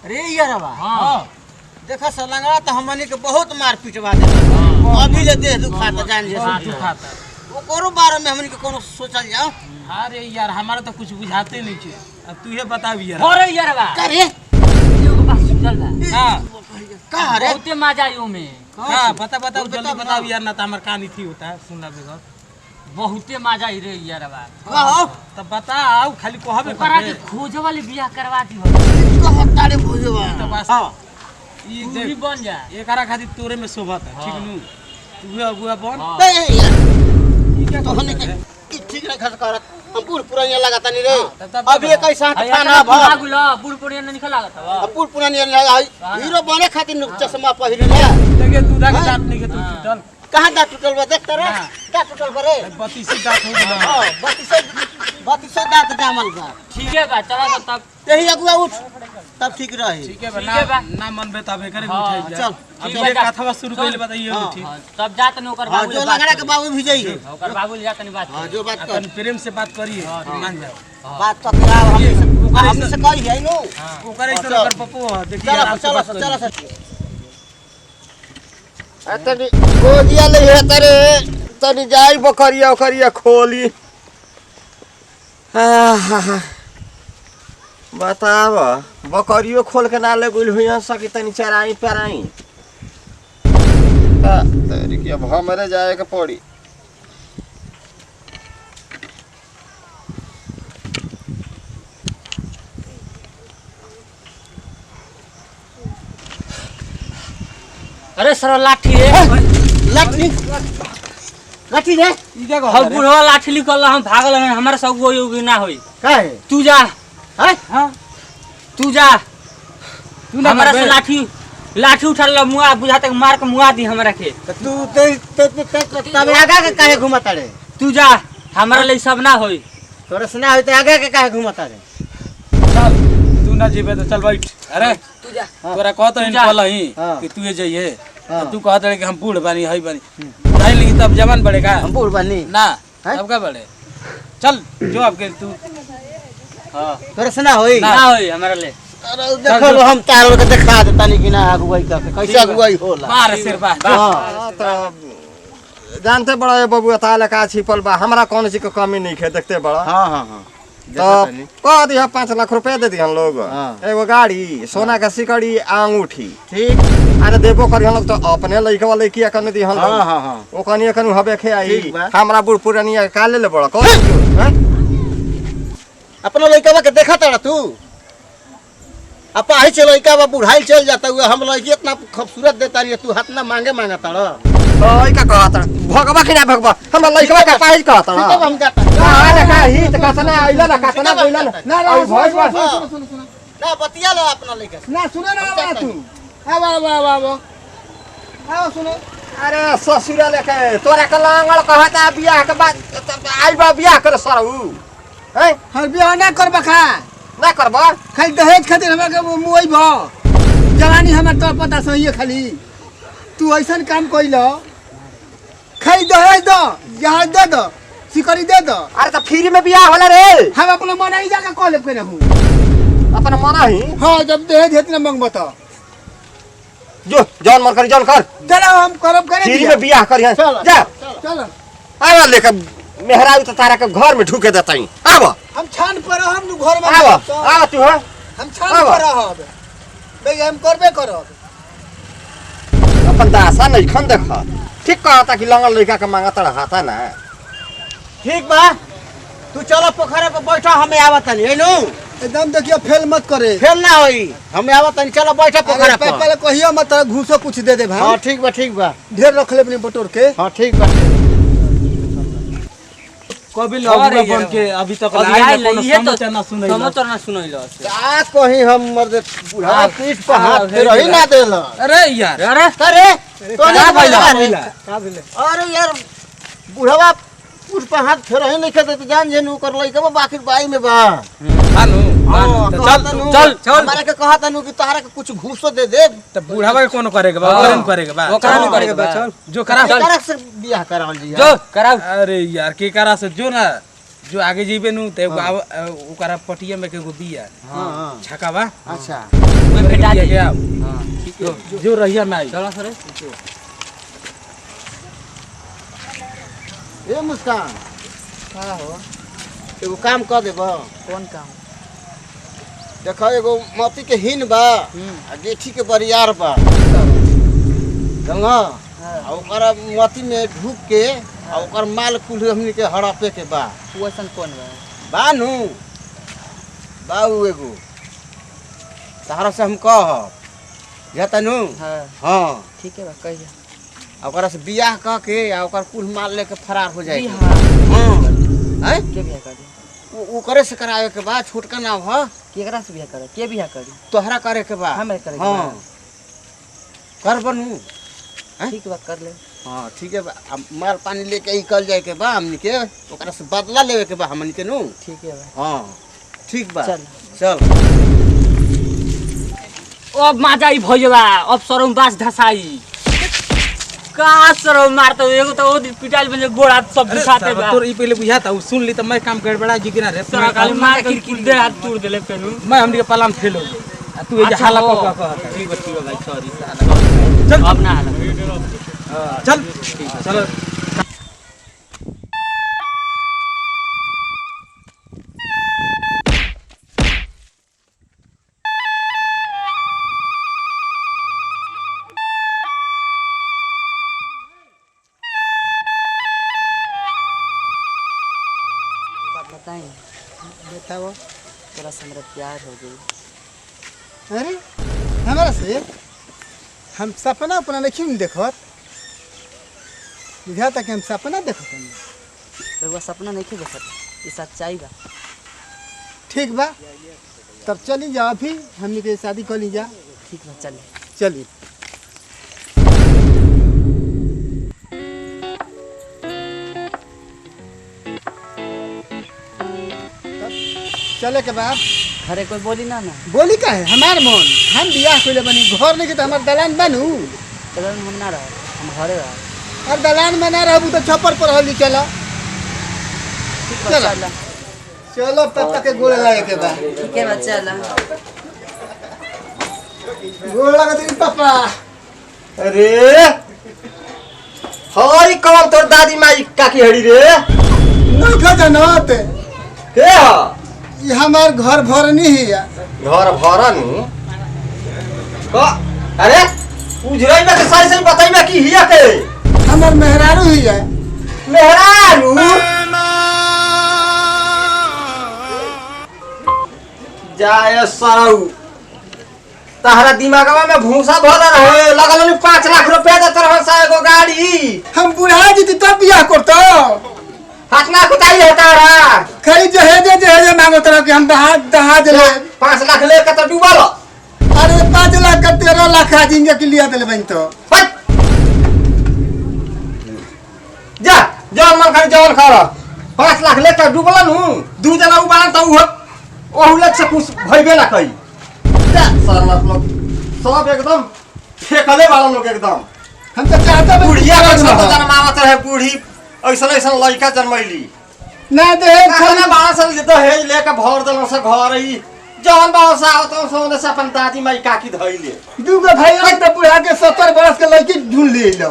अरे यारवा हां देखा सलंगड़ा तो हमनी के बहुत मार पीटवा दे अभी ले देह दुखाता जान जे दुखाता वो करो बारे में हमनी के कोनो सोचल जाओ। अरे यार हमारा तो कुछ बुझाते नहीं छे अब तू ये बता भी यार अरे यारवा करे एगो बात सुनल बा हां का रे बहुते मजा आयो में हां बता जल्दी बता यार ना तो हमार कान थी होता है सुनला बेगर बहुते मजा आई रे यारवा कहो तब बताओ खाली कहबे ओकरा के खोज वाले बियाह करवा दी हो कहो तारे भोजवा तो बस हां ई पूरी देख बन जा एकरा खातिर तोरे में शोभा है ठीक नु तू अगुआ बन ए यार ई क्या तो हमनी के ई ठीक नहीं खस करत हम पूर पुरानिया लगाता नहीं रे तब अब ये कैसा खाना भा गुला बुढ़ पुड़िया नहीं लागत हवा अब पूर पुरानिया लगा हीरो बने खातिर चश्मा पहिरे ले देखे तू दाग दांत नहीं के तू टूटल कहां दांत टूटल बा देख रे का टूटल बा रे 32 दांत हो गेल हां 32 दांत जामल बा ठीक है बा चला तब यही अगुआ उठ तब ठीक रही ठीक है बा ठीक है बा। ना मन बेताबे करे हाँ, उठाई जा चल, अब ठीक है ये बा। कथवा शुरू कइले बताइए हाँ, ठीक तब जात न ओकर हां बाबू जो लगड़ा के बाबू भी जाइए ओकर बाबू ले जात नहीं बात हां जो बात कर अपन प्रेम से बात करिए मान जाओ बात तो करा हम से कही है नो ओकर ऐसे चल। ओकर पप्पू देखिए चलो आराम से चलो बात करिए। चलो अतनी गोदिया ले है तरे तनी जाई बकरिया ओकरिया खोली बताव बकरियो खोल के ना ले गुल हुई सकी तनी चराई पेराई तेरी के अब हमरे जाए के पड़ी अरे सर लाठी रे लाठी लाठी रे ई जगह हम बुढ़वा लाठी निकल हम भागल हैं हमारा सब कोई योगी ना होई काहे तू जा हैं हां तू जा तू ना हमारा से मारबे। लाठी उठा ल मुआ बुझाते मार के मुआ दी हमरा के तू तब आगा के काहे घुमता रे तू जा हमारा ले सब ना होई तोरे से ना होई त आगा के काहे घुमता रे चल तू ना जेबे तो चल बैठ अरे तू जा तोरा कहत है जा। कहलही हाँ। कि तू ये जाइए हाँ। तू कहत है कि हम बूढ़ बानी हई बानी नहीं लिखी तब जवान बढ़ेगा हम बूढ़ बनी ना हैं? तब का बढ़े चल जो आपके तू हां तोरे से ना होई ना होई हमारा ले अरे देखो लो हम तार के दिखा देता नहीं कि ना अगुवाई का कैसे अगुवाई होला मार सिर बा हां तो जानते बड़ा ये बबुआ ताले का छिपल बा हमरा कौन चीज के कमी नहीं है देखते बड़ा हां हां हां तो कह दिया 5 लाख रुपया दे दिहन लोग हाँ। एगो गाड़ी सोना का सिकड़ी अंगूठी ठीक अरे देबो करी हम लोग तो अपने लइका वाले किया करने दिहन लोग हां हां हां ओ कनी कनु हबे खे आई ठीक बा। हमरा बुढ़ पुरानिया का ले बड़ा कौन हैं अपना लइका के देखा तारा तू अपा ही चलो लइका बा बुढ़ाई चल जाता हुआ हम लइकी इतना खूबसूरत देता नहीं तू हाथ ना मांगे मांगा तारा ओई का कहत भगवा कि ना भगवा हमरा लइका का पाई कहत तब हम जाता अरे का ही त कसना आइला ना कसना बोइला ना ना भइस बा ना बतिया लो अपना लइका से। ना सुने ना बा तू आ आओ सुनो अरे ससुरा लेके तोरा के लांगल कहता बियाह के बाद आई बा बियाह कर सरऊ हैं हर बियाह ना करबा खा ना करबा खाली दहेज खातिर हमरा के मुई भ जवानी हमर तो पता सही है खाली तू ऐसन काम कइल खाली दहेज दो जहाज दे दो सिकड़ी दे दो अरे त फ्री में बियाह होला रे हम अपना मन ही जाके कॉल पे रहूं अपन मना ही हां जब दहेज इतना मांगबो तो जो जौन मन कर जौन कर चलो हम करब करे फ्री में बियाह करिया चल। जा चलो आवा लेके मेहरारू त तारा के घर में ढुके देतई आवा हम छान पर हम घर में आवा तो आवा तू हां हम छान आवा। पर रहब बे हम करबे करब अपन दासा नहीं खन देखा ठीक कहता कि लंगल लइका के मांगा तड़ हाथा ना ठीक बा तू चलो पोखरे पे बैठा हमें आवत नहीं नु एकदम देखियो फेल मत करे फेल ना होई हमें आवत नहीं चलो बैठा पोखरे पे पहले कहियो मत घूसो कुछ दे दे हां भाई ठीक बा ढेर रख ले अपने बटोर के हां ठीक बा कभी लगुआ बन के अभी तक अभी लाइन आइल में कोनो इहे तो समाचार ना सुनैला समाचार ना सुनैलो का कहीं हम मर्द बुढ़ा पीठ पे हाथ हाँ, फेर ही ना देला अरे यार अरे अरे तो ना भइला भइला अरे यार बुढ़वा उठ पे हाथ फेर ही नहीं खेते तो जान जेनु कर लइका बाकी बाई में बा हानु चल हमारा के कहा तनु कि तोहरा के कुछ घूसो दे दे तो बूढ़ावा के कोनो करेगा बा ओकरे में करेगा बा ओकरा नहीं करेगा बा जो करा तरह से बियाह करावल जी जो कराओ अरे यार के करा से जो ना जो आगे जीबे नु ते ओकरा पटिया में के गो बिया हां हां छकावा अच्छा मैं भेटा दे गया हां ठीक है जो रहिया में आई चलो सर ए मुस्कान का हो एगो काम कर देबो कौन काम देखो एगो मोती के हिन बा आ गेठी के बरियार बा गंगा आ ओकरा मोती में ढूक के आ ओकर माल कुल हमनी के हड़पे के बा वो ऐसा कौन बा बानू बाऊ एगो तहरा से हम कह जतनु हां हां ठीक है बा कहिया आ ओकरा से बियाह क के आ ओकर कुल माल लेके फरार हो जाए हां हां हैं के बियाह कर उ करे से करावे के बा छोटका नाम ह केकरा से बियाह करे के बियाह करी तोहरा करे के बा हमें करे के हां कर बनू बा ठीक बा कर ले हाँ ठीक है बा अब माल पानी लेके निकल जाए के बा हमनी के ओकरा से बदला लेवे के बा हमनी के नु ठीक है बा हाँ ठीक बा चल चल अब माजाई भइला अब सरम बास धसाई का सरम मारतो एगो तो ओ पिटाल में गोड़ा सब दिखाते बा तोर ई पहले बुझा था सुन ली त मैं काम गड़बड़ा जी ना रे सारा खाली मार के दे हाथ तोड़ देले पेनु मैं हमनी के पलाम फेल हो गई तू ये हाला क ठीक है भाई सॉरी चल अब ना हाला चल चल बताएं बताओ तेरा से मेरा प्यार हो गई अरे हमारा से हम सपना अपना नहीं देखत बुझा तक हम सपना देखत हनी। तो वो सपना नहीं के देखत ये सच्चाई बा ठीक बा तब चली जा अभी हमनी के शादी कर ली जा ठीक बा चल चली चले के बाद घरे कोई बोली ना ना बोली का है हमार मन हम बियाह कइले बनी घर नहीं के तो हमार दलान बनू चल हम ना रह हम घरे रह और दलान में ना रहबू तो छप्पर पर रहली चला ठीक बा चल। चल चलो पापा के गोड़ लागे के बा ठीक है बा चल गोड़ लगा दी पापा अरे हई कौन तोर दादी माई काकी हड़ी रे नहीं खा जानत के ह ये हमार घर भरनी ही है घर भरन क अरे उजरई में के सही सही बताई में की हिया के हमार मेहरारू ही है मेहरारू जाय सरऊ तहरा दिमागवा में भूसा भरा रहे लगल नि 5 लाख रुपया दे तरह से एगो गाड़ी हम बुढ़ा जी तब बियाह करतो हाथ ना कुताई है तारा खरी जहेजे मांगो तरह के हम दहाज ले 5 लाख लेके तो डूबल अरे 5 लाख का 13 लाख आदमी के लिए दिल बन तो हट जा जौन मन खाली जौन खा 5 लाख लेके डूबल नु दू जना उबालन त ओहु लग से कुछ भइबे ना कई जा सरला लोग सब एकदम फेकले वाला लोग एकदम हम तो चाहता बुढ़िया का सब जन्मावत रहे बूढ़ी ऐसा ऐसा लड़का जन्मैली ना दे खाना 12 साल दे दहेज लेके भर देलो से घर ही जौन बासा आवत सोने से अपन दादी माई काकी धइले दूगो भाई एक तो बुढ़ा के 70 बरस के लड़की ढूंढ ले लो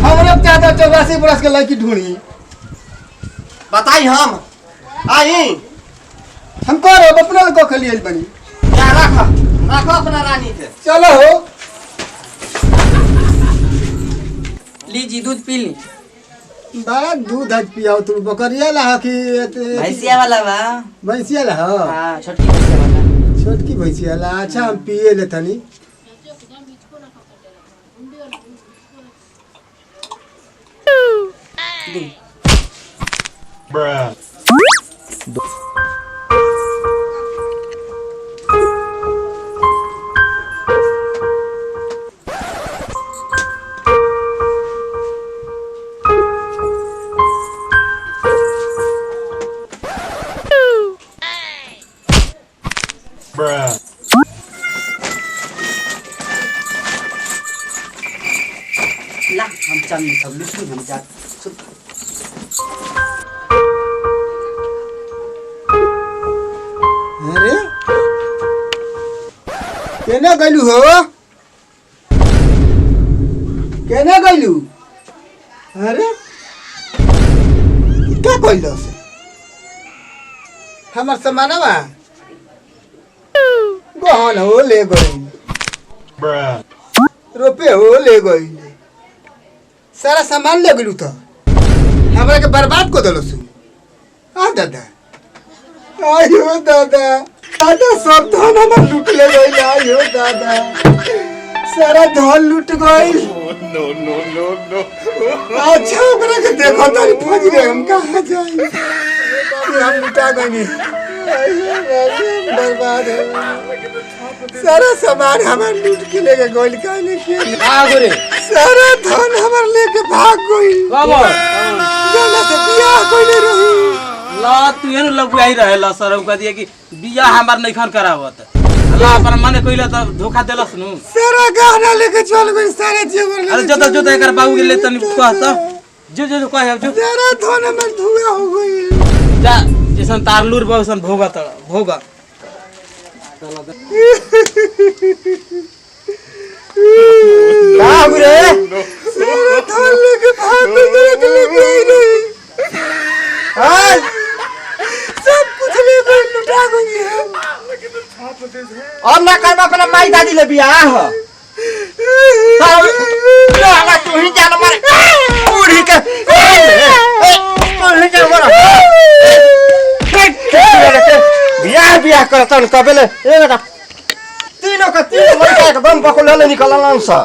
हमरे चाहता 84 बरस के लड़की ढूंढी बताई हम आई हम करो अपना को के लिए बनी क्या रख अपना रानी के चलो हो लीजी दूध पी ली बड़ा दूध आज पियाओ तू बकरिया ला कि भैंसिया वाला बा भैंसिया ला हो हां छोटी भैंसिया वाला छोटकी भैंसिया ला अच्छा हम पिए ले तनी दी ला हम चल सब लुटी हम जा केने गइलू हो केने गइलू अरे क्या कइलो से हमर सामानवा गहन हो ले गई रुपये हो ले गई सारा सामान ले गलू तो हमरा के बर्बाद को दलो सु आ दादा आयो दादा दादा सब धन हमर लूट ले गई आयो दादा सारा धन लूट गई नो नो नो नो अच्छा हमरा के देखो तारी फौज रे हम कहां जाई हम लुटा गई बर्बाद हो सारा सामान हमार लूट के लेके गोल काले के आगो रे सारा धन हमार लेके भाग गई बाबर जला से बियाह कोइले रही ला तू एन लगुआई रहेला सरम कह दिए कि बियाह हमार नइखन करावत ला अपन माने कइला त धोखा देलस नु सारा गहना लेके चल गई सारा जेवर अरे जो एकर बाबू के ले तनी कह त जो कह जो सारा धन हमार धुआ हो गई जा जैसन तारलूर बसन भोगा त भोगा बाबू रे सारा धन लेके भाग गई हां सब कुछ ले गई लुटा गई अब ना करबा अपना माई दादी ले बियाह ना तू ही जान मार बूढ़ी के तू ही जान मार बियाह करतन कबेले ए बेटा तीनों का तीनों मर के एकदम बकुल ले निकललन सा